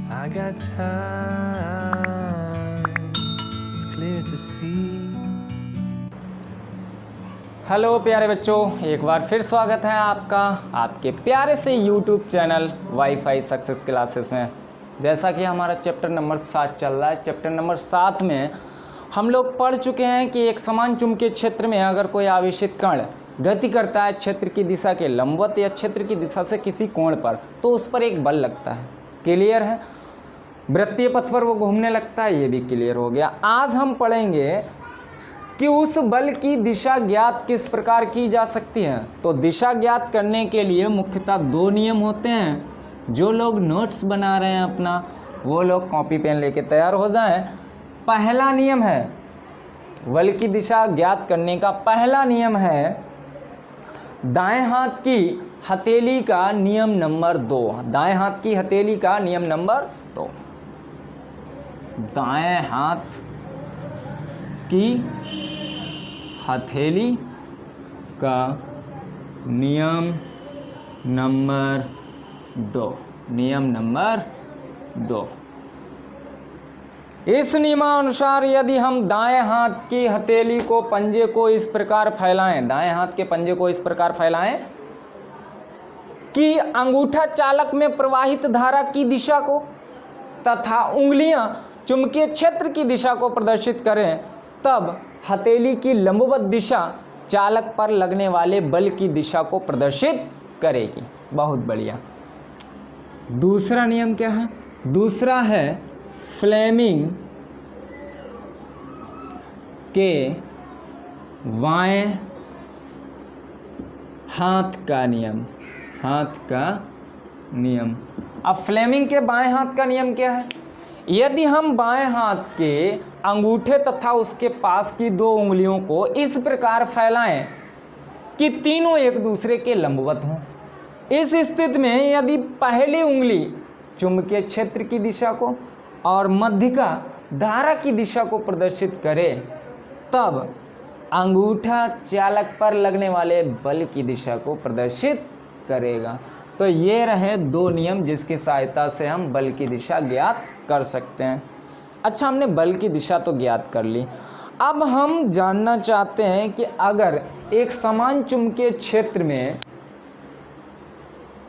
I got time, it's clear to see. Hello प्यारे बच्चों, एक बार फिर स्वागत है आपका आपके प्यारे से YouTube channel wifi success classes में। जैसा कि हमारा चैप्टर नंबर 7 चल रहा है, चैप्टर नंबर 7 में हम लोग पढ़ चुके हैं कि एक समान चुंबकीय क्षेत्र में अगर कोई आवेशित कण गति करता है क्षेत्र की दिशा के लंबवत या क्षेत्र की दिशा से किसी कोण पर, तो उस पर एक बल लगता है। क्लियर है? वृत्तीय पथ पर वो घूमने लगता है, ये भी क्लियर हो गया। आज हम पढ़ेंगे कि उस बल की दिशा ज्ञात किस प्रकार की जा सकती है। तो दिशा ज्ञात करने के लिए मुख्यतः 2 नियम होते हैं। जो लोग नोट्स बना रहे हैं अपना, वो लोग कॉपी पेन लेके तैयार हो जाएं। पहला नियम है बल की दिशा ज्ञात करने का, पहला नियम है दाएं हाथ की हथेली का नियम नंबर 2। दाएं हाथ की हथेली का नियम नंबर 2। दाएं हाथ की हथेली का नियम नंबर 2। नियम नंबर 2। इस नियमानुसार यदि हम दाएं हाथ की हथेली को पंजे को इस प्रकार फैलाएं, दाएं हाथ के पंजे को इस प्रकार फैलाएं कि अंगूठा चालक में प्रवाहित धारा की दिशा को तथा उंगलियां चुंबकीय क्षेत्र की दिशा को प्रदर्शित करें, तब हथेली की लंबवत दिशा चालक पर लगने वाले बल की दिशा को प्रदर्शित करेगी। बहुत बढ़िया। दूसरा नियम क्या है? दूसरा है फ्लेमिंग के बाएं हाथ का नियम। हाथ का नियम। अब फ्लेमिंग के बाएं हाथ का नियम क्या है? यदि हम बाएं हाथ के अंगूठे तथा उसके पास की 2 उंगलियों को इस प्रकार फैलाएं कि तीनों एक दूसरे के लंबवत हों, इस स्थिति में यदि पहली उंगली चुंबकीय क्षेत्र की दिशा को और मध्यिका धारा की दिशा को प्रदर्शित करे, तब अंगूठा चालक पर लगने वाले बल की दिशा को प्रदर्शित करेगा। तो ये रहे 2 नियम जिसकी सहायता से हम बल की दिशा ज्ञात कर सकते हैं। अच्छा, हमने बल की दिशा तो ज्ञात कर ली। अब हम जानना चाहते हैं कि अगर एक समान चुंबकीय क्षेत्र में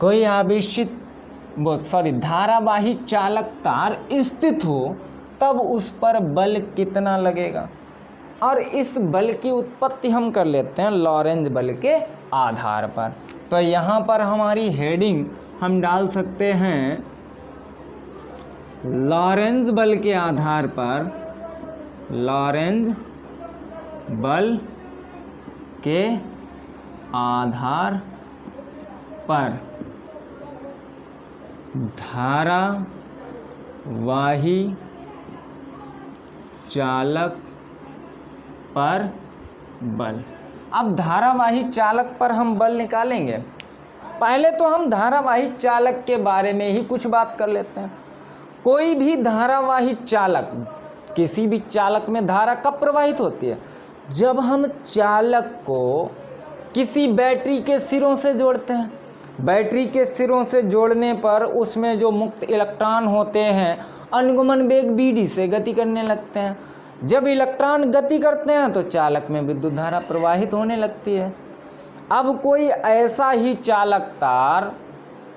कोई धारावाही चालक तार स्थित हो, तब उस पर बल कितना लगेगा। और इस बल की उत्पत्ति हम कर लेते हैं लॉरेंज बल के आधार पर। तो यहाँ पर हमारी हेडिंग हम डाल सकते हैं लॉरेंज बल के आधार पर। लॉरेंज बल के आधार पर धारावाही चालक पर बल। अब धारावाही चालक पर हम बल निकालेंगे। पहले तो हम धारावाही चालक के बारे में ही कुछ बात कर लेते हैं। कोई भी धारावाही चालक, किसी भी चालक में धारा कब प्रवाहित होती है? जब हम चालक को किसी बैटरी के सिरों से जोड़ते हैं। बैटरी के सिरों से जोड़ने पर उसमें जो मुक्त इलेक्ट्रॉन होते हैं अनुगमन वेग BD से गति करने लगते हैं। जब इलेक्ट्रॉन गति करते हैं तो चालक में विद्युत धारा प्रवाहित होने लगती है। अब कोई ऐसा ही चालक तार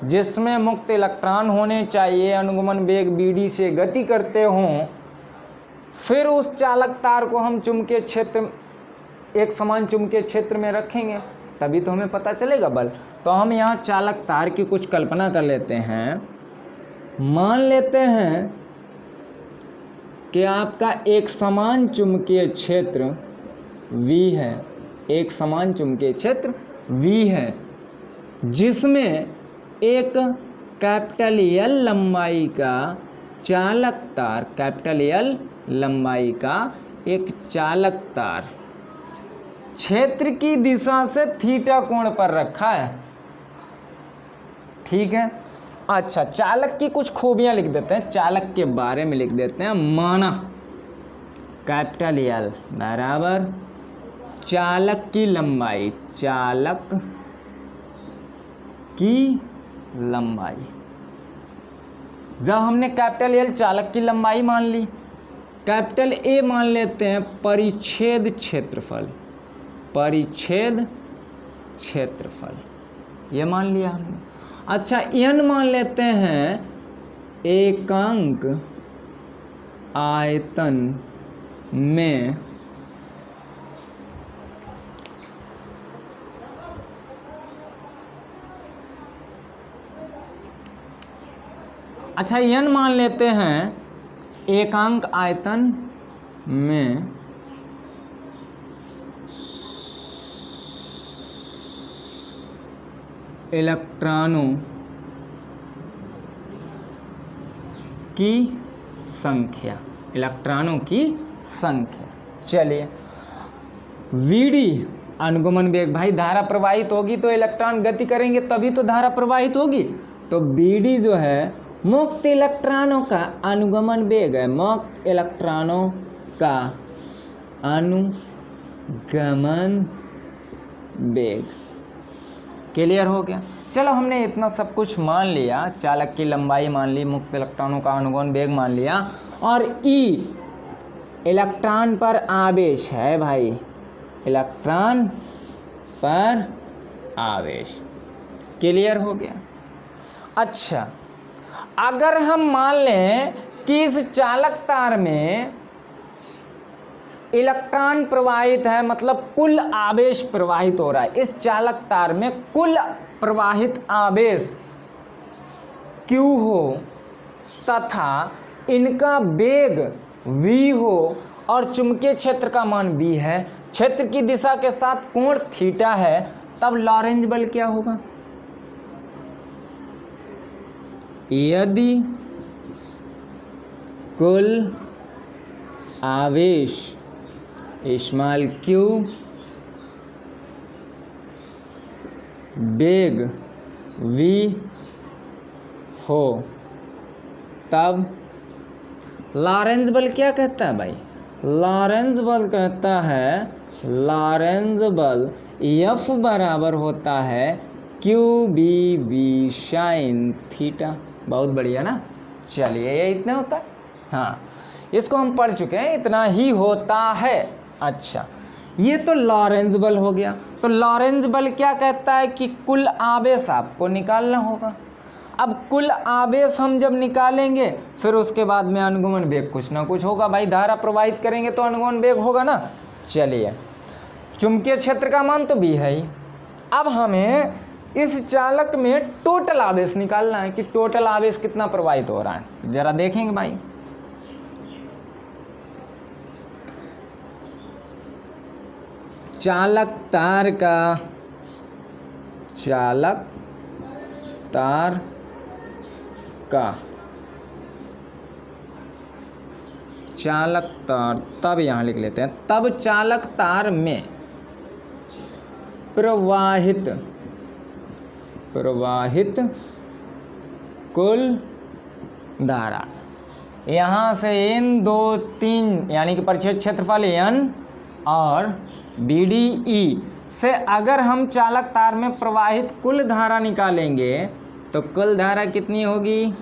जिसमें मुक्त इलेक्ट्रॉन होने चाहिए, अनुगमन वेग BD से गति करते हों, फिर उस चालक तार को हम चुंबकीय क्षेत्र, एक समान चुंबकीय क्षेत्र में रखेंगे, तभी तो हमें पता चलेगा बल। तो हम यहाँ चालक तार की कुछ कल्पना कर लेते हैं। मान लेते हैं कि आपका एक समान चुंबकीय क्षेत्र V है। एक समान चुंबकीय क्षेत्र V है जिसमें एक कैपिटल L लंबाई का चालक तार, कैपिटल L लंबाई का एक चालक तार क्षेत्र की दिशा से थीटा कोण पर रखा है। ठीक है। अच्छा, चालक की कुछ खूबियां लिख देते हैं, चालक के बारे में लिख देते हैं। माना कैपिटल L बराबर चालक की लंबाई, चालक की लंबाई जब हमने कैपिटल एल चालक की लंबाई मान ली, कैपिटल ए मान लेते हैं परिच्छेद क्षेत्रफल, परिच्छेद क्षेत्रफल ये मान लिया हमने। अच्छा एन मान लेते हैं एकांक आयतन में अच्छा एन मान लेते हैं एकांक आयतन में इलेक्ट्रॉनों की संख्या, इलेक्ट्रॉनों की संख्या। चलिए वीडी अनुगमन वेग, भाई धारा प्रवाहित होगी तो इलेक्ट्रॉन गति करेंगे तभी तो धारा प्रवाहित होगी, तो बीडी जो है मुक्त इलेक्ट्रॉनों का अनुगमन वेग है, मुक्त इलेक्ट्रॉनों का अनुगमन वेग। क्लियर हो गया। चलो हमने इतना सब कुछ मान लिया, चालक की लंबाई मान ली, मुक्त इलेक्ट्रॉनों का अनुगमन वेग मान लिया, और ई इलेक्ट्रॉन पर आवेश है भाई, इलेक्ट्रॉन पर आवेश। क्लियर हो गया। अच्छा अगर हम मान लें कि इस चालक तार में इलेक्ट्रॉन प्रवाहित है, मतलब कुल आवेश प्रवाहित हो रहा है, इस चालक तार में कुल प्रवाहित आवेश Q हो तथा इनका वेग V हो और चुंबकीय क्षेत्र का मान B है, क्षेत्र की दिशा के साथ कोण थीटा है, तब लॉरेंज बल क्या होगा? यदि कुल आवेश स्मॉल q वेग v हो तब लॉरेंज बल क्या कहता है भाई? लॉरेंज बल कहता है, लॉरेंज बल F बराबर होता है QBV साइन थीटा। बहुत बढ़िया ना। चलिए ये इतना होता है, हाँ इसको हम पढ़ चुके हैं, इतना ही होता है। अच्छा ये तो लॉरेंज बल हो गया। तो लॉरेंज बल क्या कहता है कि कुल आवेश आपको निकालना होगा। अब कुल आवेश हम जब निकालेंगे फिर उसके बाद में अनुगमन वेग कुछ ना कुछ होगा भाई, धारा प्रवाहित करेंगे तो अनुगमन वेग होगा ना। चलिए चुंबकीय क्षेत्र का मान तो भी है ही। अब हमें इस चालक में टोटल आवेश निकालना है कि टोटल आवेश कितना प्रवाहित हो रहा है, जरा देखेंगे भाई। चालक तार का, चालक तार का, चालक तार, तब यहाँ लिख लेते हैं, तब चालक तार में प्रवाहित कुल धारा, यहाँ से n 2 3 यानी कि परिच्छेद क्षेत्रफल n और BDE से अगर हम चालक तार में प्रवाहित कुल धारा निकालेंगे तो कुल धारा कितनी होगी?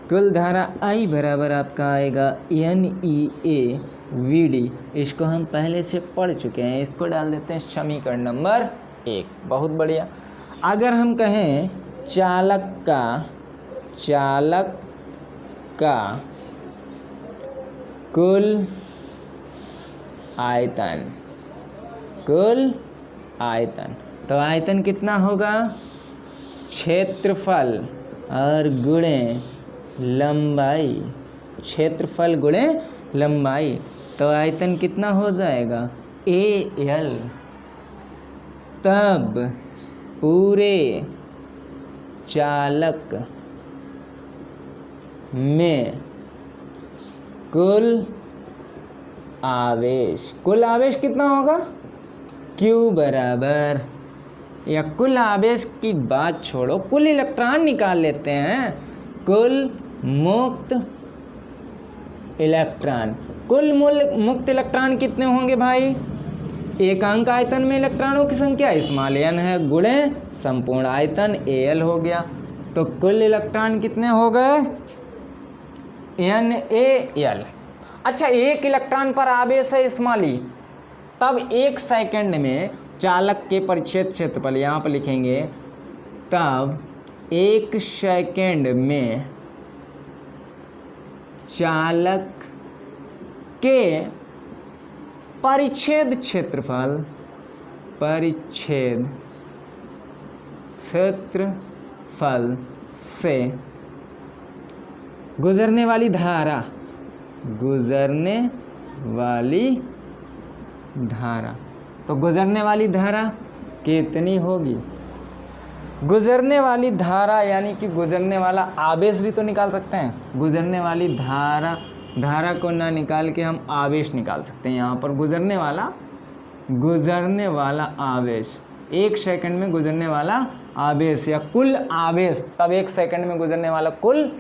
कुल धारा I बराबर आपका आएगा NEA VD। इसको हम पहले से पढ़ चुके हैं, इसको डाल देते हैं समीकरण नंबर 1। बहुत बढ़िया। अगर हम कहें चालक का कुल आयतन, कुल आयतन, तो आयतन कितना होगा? क्षेत्रफल और गुणे लंबाई, क्षेत्रफल गुणे लंबाई, तो आयतन कितना हो जाएगा? AL। तब पूरे चालक में कुल आवेश, कुल आवेश कितना होगा? Q बराबर, या कुल आवेश की बात छोड़ो, कुल इलेक्ट्रॉन निकाल लेते हैं, कुल मुक्त इलेक्ट्रॉन। कुल मुक्त इलेक्ट्रॉन कितने होंगे भाई? एकांक आयतन में इलेक्ट्रॉनों की संख्या स्मॉल n है गुणे संपूर्ण आयतन AL हो गया, तो तो कुल इलेक्ट्रॉन कितने हो गए? NaL। अच्छा, एक इलेक्ट्रॉन पर आवेश है स्मॉल ई, तब 1 सेकंड में चालक के परिच्छेद क्षेत्रफल, यहाँ पर लिखेंगे, तब 1 सेकंड में चालक के परिच्छेद क्षेत्रफल से गुजरने वाली धारा तो गुजरने वाली धारा कितनी होगी? गुजरने वाली धारा यानी कि गुजरने वाला आवेश भी तो निकाल सकते हैं। गुजरने वाली धारा को ना निकाल के हम आवेश निकाल सकते हैं। यहाँ पर गुजरने वाला आवेश, 1 सेकंड में गुजरने वाला आवेश या कुल आवेश, तब 1 सेकंड में गुजरने वाला कुल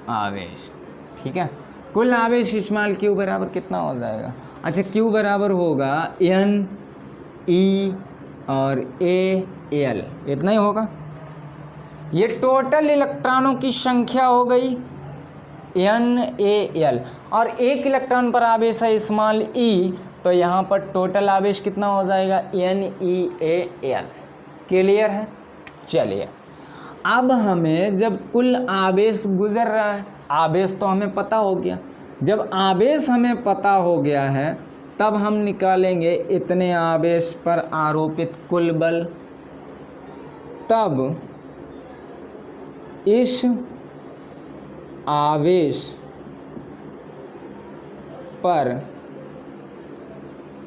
आवेश, ठीक है। कुल आवेश स्मॉल क्यू बराबर कितना हो जाएगा? अच्छा, क्यू बराबर होगा NE और AL, इतना ही होगा। ये टोटल इलेक्ट्रॉनों की संख्या हो गई NaL, और एक इलेक्ट्रॉन पर आवेश है स्मॉल e, तो यहाँ पर टोटल आवेश कितना हो जाएगा? NeAL। क्लियर है? चलिए, अब हमें जब कुल आवेश गुजर रहा है, आवेश तो हमें पता हो गया, जब आवेश हमें पता हो गया है तब हम निकालेंगे इतने आवेश पर आरोपित कुल बल। तब इस आवेश पर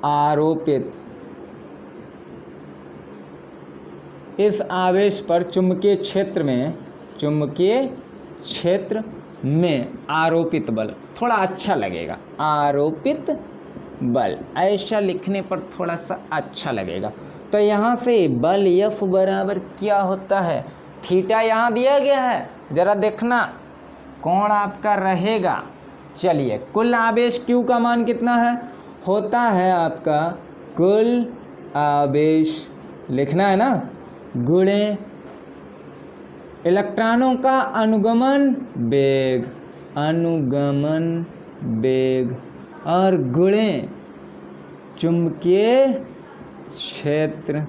आरोपित, इस आवेश पर चुंबकीय क्षेत्र में आरोपित बल, थोड़ा अच्छा लगेगा, आरोपित बल ऐसा लिखने पर थोड़ा सा अच्छा लगेगा। तो यहाँ से बल F बराबर क्या होता है? थीटा यहाँ दिया गया है, जरा देखना कौन आपका रहेगा। चलिए, कुल आवेश Q का मान कितना है? होता है आपका कुल आवेश, लिखना है ना, गुणे इलेक्ट्रॉनों का अनुगमन वेग और गुणे चुंबकीय क्षेत्र,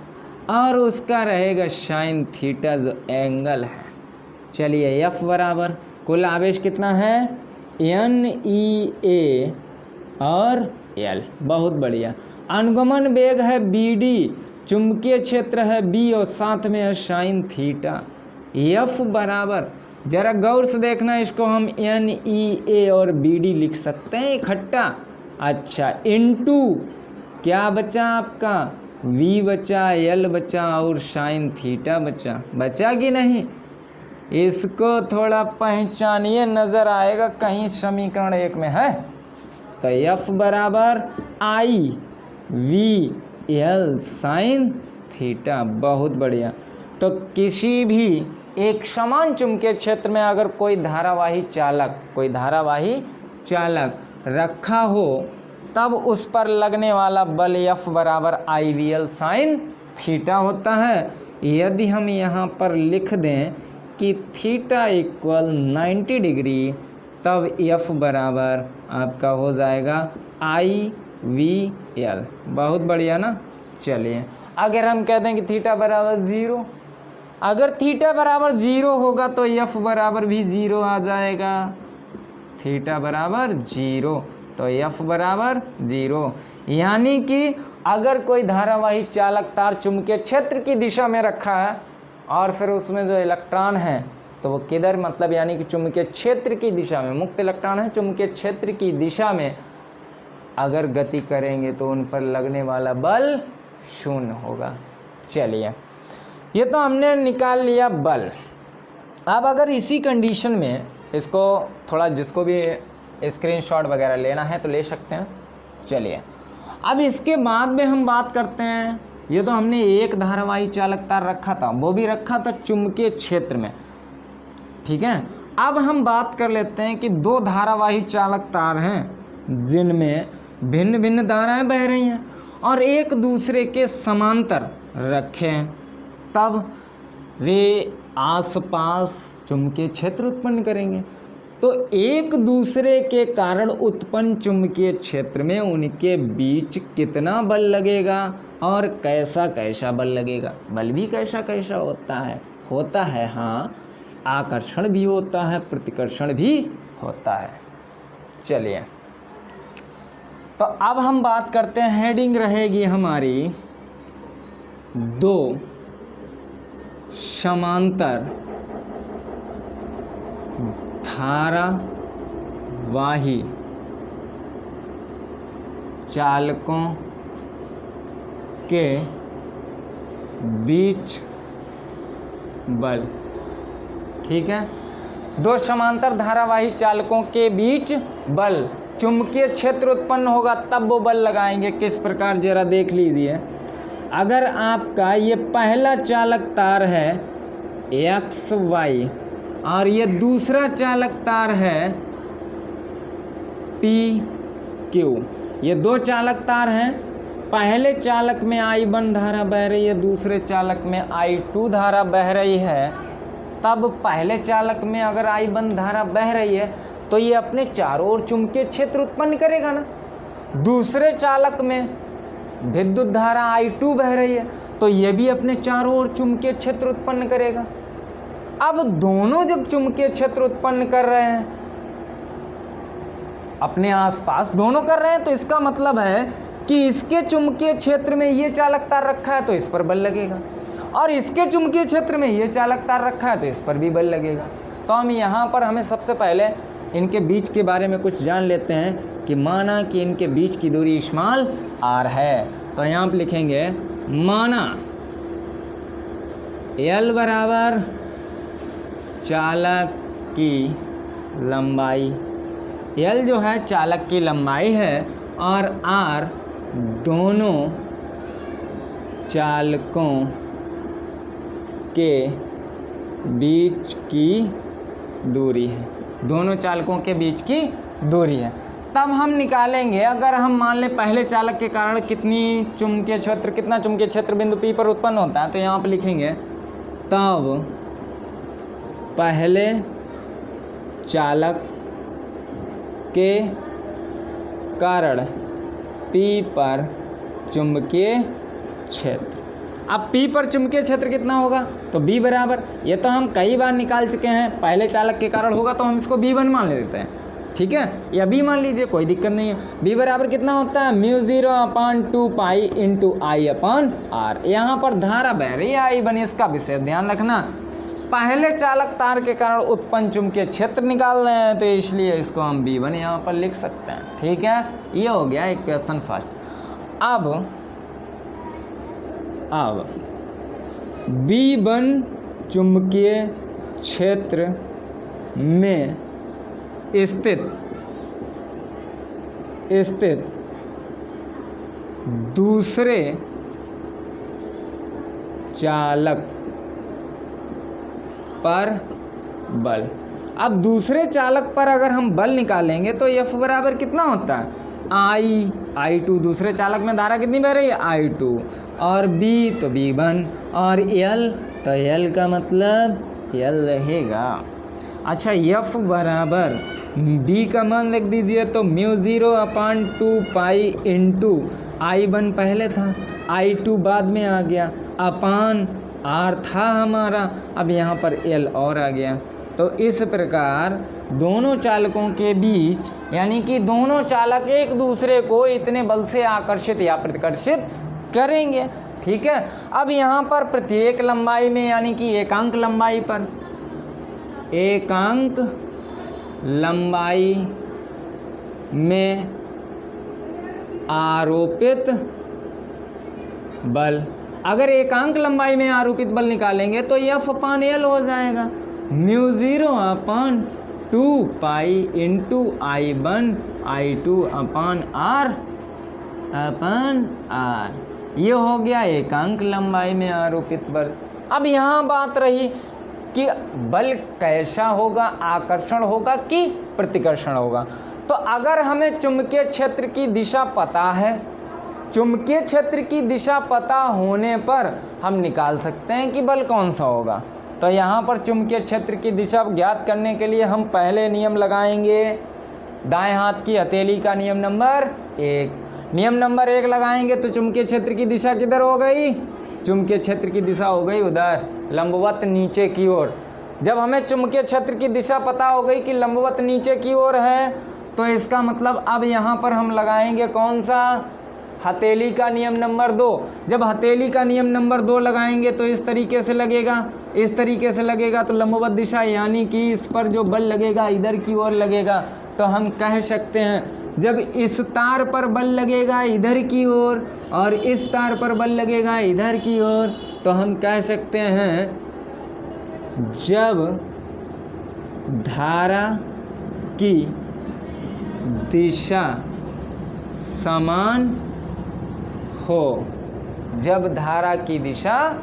और उसका रहेगा साइन थीटा जो एंगल है। चलिए, F बराबर कुल आवेश कितना है? NeA और L, बहुत बढ़िया। अनुगमन वेग है BD, चुंबकीय क्षेत्र है B और साथ में है साइन थीटा। F बराबर, जरा गौर से देखना, इसको हम NeA और BD लिख सकते हैं इकट्ठा। अच्छा, इनटू क्या बचा आपका? V बचा, L बचा और साइन थीटा बचा कि नहीं? इसको थोड़ा पहचानिए, नज़र आएगा कहीं समीकरण 1 में है। तो F बराबर IVL साइन थीटा, बहुत बढ़िया। तो किसी भी एक समान चुंबकीय क्षेत्र में अगर कोई धारावाही चालक रखा हो, तब उस पर लगने वाला बल F बराबर IVL साइन थीटा होता है। यदि हम यहाँ पर लिख दें कि थीटा इक्वल 90 डिग्री, तब F बराबर आपका हो जाएगा IVL, बहुत बढ़िया ना। चलिए, अगर हम कहते हैं कि थीटा बराबर 0, अगर थीटा बराबर 0 होगा तो F बराबर भी 0 आ जाएगा। थीटा बराबर 0 तो F बराबर 0, यानी कि अगर कोई धारावाही चालक तार चुंबकीय क्षेत्र की दिशा में रखा है और फिर उसमें जो इलेक्ट्रॉन है तो वो किधर, मतलब यानी कि चुंबकीय क्षेत्र की दिशा में, मुक्त इलेक्ट्रॉन है चुंबकीय क्षेत्र की दिशा में अगर गति करेंगे तो उन पर लगने वाला बल 0 होगा। चलिए, ये तो हमने निकाल लिया बल। अब अगर इसी कंडीशन में इसको थोड़ा, जिसको भी स्क्रीनशॉट वगैरह लेना है तो ले सकते हैं। चलिए, अब इसके बाद में हम बात करते हैं, ये तो हमने एक धारावाही चालक तार रखा था, वो भी रखा था चुंबकीय क्षेत्र में, ठीक है। अब हम बात कर लेते हैं कि 2 धारावाही चालक तार हैं जिनमें भिन्न भिन्न धाराएं बह रही हैं, और एक दूसरे के समांतर रखें, तब वे आसपास चुंबकीय क्षेत्र उत्पन्न करेंगे। तो एक दूसरे के कारण उत्पन्न चुंबकीय क्षेत्र में उनके बीच कितना बल लगेगा और कैसा कैसा बल लगेगा। बल भी कैसा कैसा होता है हाँ, आकर्षण भी होता है, प्रतिकर्षण भी होता है। चलिए, तो अब हम बात करते हैं, हेडिंग रहेगी हमारी दो समांतर धारावाही चालकों के बीच बल। ठीक है, दो समांतर धारावाही चालकों के बीच बल, चुंबकीय क्षेत्र उत्पन्न होगा तब वो बल लगाएंगे। किस प्रकार जरा देख लीजिए। अगर आपका ये पहला चालक तार है XY और ये दूसरा चालक तार है PQ, ये दो चालक तार हैं। पहले चालक में I1 धारा बह रही है, दूसरे चालक में I2 धारा बह रही है। तब पहले चालक में अगर I1 धारा बह रही है तो ये अपने चारों ओर चुंबकीय क्षेत्र उत्पन्न करेगा ना। दूसरे चालक में विद्युत धारा I2 बह रही है तो ये भी अपने चारों ओर चुंबकीय क्षेत्र उत्पन्न करेगा। अब दोनों जब चुंबकीय क्षेत्र उत्पन्न कर रहे हैं अपने आसपास, दोनों कर रहे हैं, तो इसका मतलब है कि इसके चुंबकीय क्षेत्र में ये चालक तार रखा है तो इस पर बल लगेगा, और इसके चुंबकीय क्षेत्र में ये चालक तार रखा है तो इस पर भी बल लगेगा। तो हम यहाँ पर हमें सबसे पहले इनके बीच के बारे में कुछ जान लेते हैं कि माना कि इनके बीच की दूरी स्मॉल r है, तो यहाँ पर लिखेंगे माना L बराबर चालक की लंबाई, L जो है चालक की लंबाई है और R दोनों चालकों के बीच की दूरी है, दोनों चालकों के बीच की दूरी है। तब हम निकालेंगे, अगर हम मान लें पहले चालक के कारण कितना चुंबकीय क्षेत्र बिंदु P पर उत्पन्न होता है, तो यहाँ पर लिखेंगे तब पहले चालक के कारण P पर चुंबकीय क्षेत्र। अब P पर चुंबकीय क्षेत्र कितना होगा, तो B बराबर, ये तो हम कई बार निकाल चुके हैं, पहले चालक के कारण होगा तो हम इसको B1 मान लेते हैं। ठीक है, या B मान लीजिए, कोई दिक्कत नहीं है। B बराबर कितना होता है, μ0/2 पाई इंटू I/R। यहाँ पर धारा बह रही है I1, इसका विशेष ध्यान रखना। पहले चालक तार के कारण उत्पन्न चुंबकीय क्षेत्र निकाल रहे हैं तो इसलिए इसको हम B1 यहाँ पर लिख सकते हैं। ठीक है, ये हो गया इक्वेशन फर्स्ट। अब B1 चुंबकीय क्षेत्र में स्थित दूसरे चालक पर बल। अब दूसरे चालक पर अगर हम बल निकालेंगे तो F बराबर कितना होता है, I2, दूसरे चालक में धारा कितनी बह रही है, I2, और B तो B1, और L तो L का मतलब L रहेगा। अच्छा, F बराबर B का मान लिख दीजिए, तो μ0/2 पाई इंटू I1 पहले था, I2 बाद में आ गया, अपान R था हमारा, अब यहाँ पर L और आ गया। तो इस प्रकार दोनों चालकों के बीच, यानी कि दोनों चालक एक दूसरे को इतने बल से आकर्षित या प्रतिकर्षित करेंगे। ठीक है, अब यहाँ पर प्रत्येक लंबाई में, यानी कि एकांक लंबाई पर, एकांक लंबाई में आरोपित बल, अगर एकांक लंबाई में आरोपित बल निकालेंगे तो F/L हो जाएगा, μ0/2 पाई इंटू I1 I2/R। ये हो गया एकांक लंबाई में आरोपित बल। अब यहाँ बात रही कि बल कैसा होगा, आकर्षण होगा कि प्रतिकर्षण होगा। तो अगर हमें चुंबकीय क्षेत्र की दिशा पता है चुंबकीय क्षेत्र की दिशा पता होने पर हम निकाल सकते हैं कि बल कौन सा होगा। तो यहाँ पर चुंबकीय क्षेत्र की दिशा ज्ञात करने के लिए हम पहले नियम लगाएंगे, दाएं हाथ की हथेली का नियम नंबर 1। नियम नंबर 1 लगाएंगे तो चुंबकीय क्षेत्र की दिशा किधर हो गई? चुंबकीय क्षेत्र की दिशा हो गई उधर, लंबवत नीचे की ओर। जब हमें चुंबकीय क्षेत्र की दिशा पता हो गई कि लंबवत नीचे की ओर है, तो इसका मतलब अब यहाँ पर हम लगाएंगे कौन सा? हथेली का नियम नंबर 2। जब हथेली का नियम नंबर 2 लगाएंगे तो इस तरीके से लगेगा, इस तरीके से लगेगा, तो लंबवत दिशा यानी कि इस पर जो बल लगेगा इधर की ओर लगेगा। तो हम कह सकते हैं जब इस तार पर बल लगेगा इधर की ओर और इस तार पर बल लगेगा इधर की ओर, तो हम कह सकते हैं जब धारा की दिशा समान हो, जब धारा की दिशा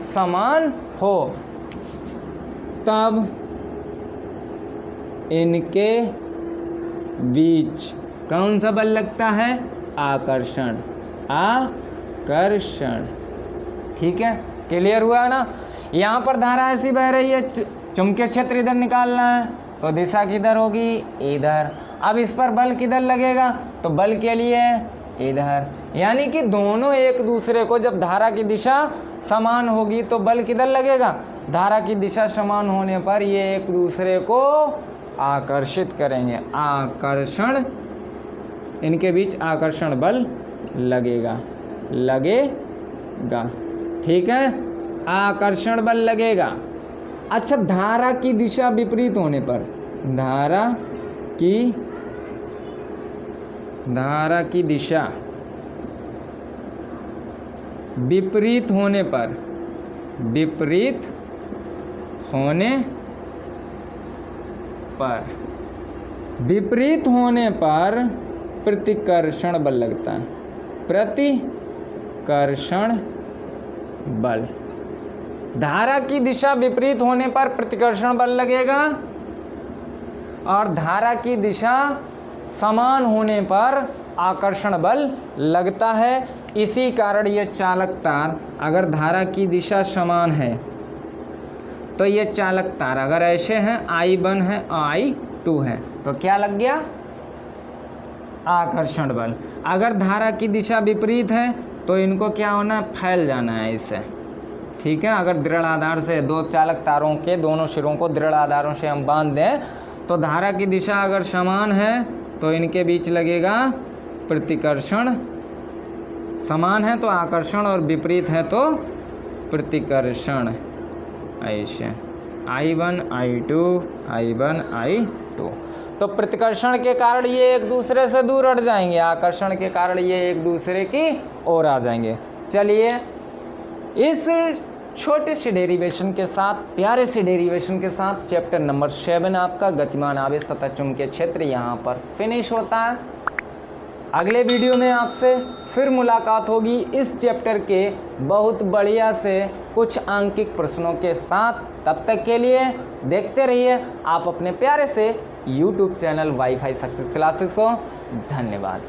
समान हो, तब इनके बीच कौन सा बल लगता है? आकर्षण। आकर्षण, ठीक है, क्लियर हुआ ना। यहाँ पर धारा ऐसी बह रही है, चुंबकीय क्षेत्र इधर निकालना है, तो दिशा किधर होगी? इधर। अब इस पर बल किधर लगेगा? तो बल के लिए इधर, यानी कि दोनों एक दूसरे को, जब धारा की दिशा समान होगी तो बल किधर लगेगा? धारा की दिशा समान होने पर ये एक दूसरे को आकर्षित करेंगे, आकर्षण, इनके बीच आकर्षण बल लगेगा, लगेगा, ठीक है, आकर्षण बल लगेगा। अच्छा, धारा की दिशा विपरीत होने पर, धारा की दिशा विपरीत होने पर, विपरीत होने पर प्रतिकर्षण बल लगता है, प्रतिकर्षण बल। धारा की दिशा विपरीत होने पर प्रतिकर्षण बल लगेगा और धारा की दिशा समान होने पर आकर्षण बल लगता है। इसी कारण ये चालक तार, अगर धारा की दिशा समान है तो ये चालक तार अगर ऐसे हैं, I1 है I2 है, तो क्या लग गया? आकर्षण बल। अगर धारा की दिशा विपरीत है तो इनको क्या होना है? फैल जाना है इससे, ठीक है। अगर दृढ़ आधार से दो चालक तारों के दोनों सिरों को दृढ़ आधारों से हम बांध दें तो धारा की दिशा अगर समान है तो इनके बीच लगेगा प्रतिकर्षण, समान है तो आकर्षण और विपरीत है तो प्रतिकर्षण, ऐसे I1 I2 I1 I2। तो प्रतिकर्षण के कारण ये एक दूसरे से दूर हट जाएंगे, आकर्षण के कारण ये एक दूसरे की ओर आ जाएंगे। चलिए, इस छोटे से डेरिवेशन के साथ, प्यारे से डेरिवेशन के साथ चैप्टर नंबर 7 आपका गतिमान आवेश तथा चुंबकीय क्षेत्र यहाँ पर फिनिश होता है। अगले वीडियो में आपसे फिर मुलाकात होगी इस चैप्टर के बहुत बढ़िया से कुछ आंकिक प्रश्नों के साथ। तब तक के लिए देखते रहिए आप अपने प्यारे से YouTube channel wifi success classes को। धन्यवाद।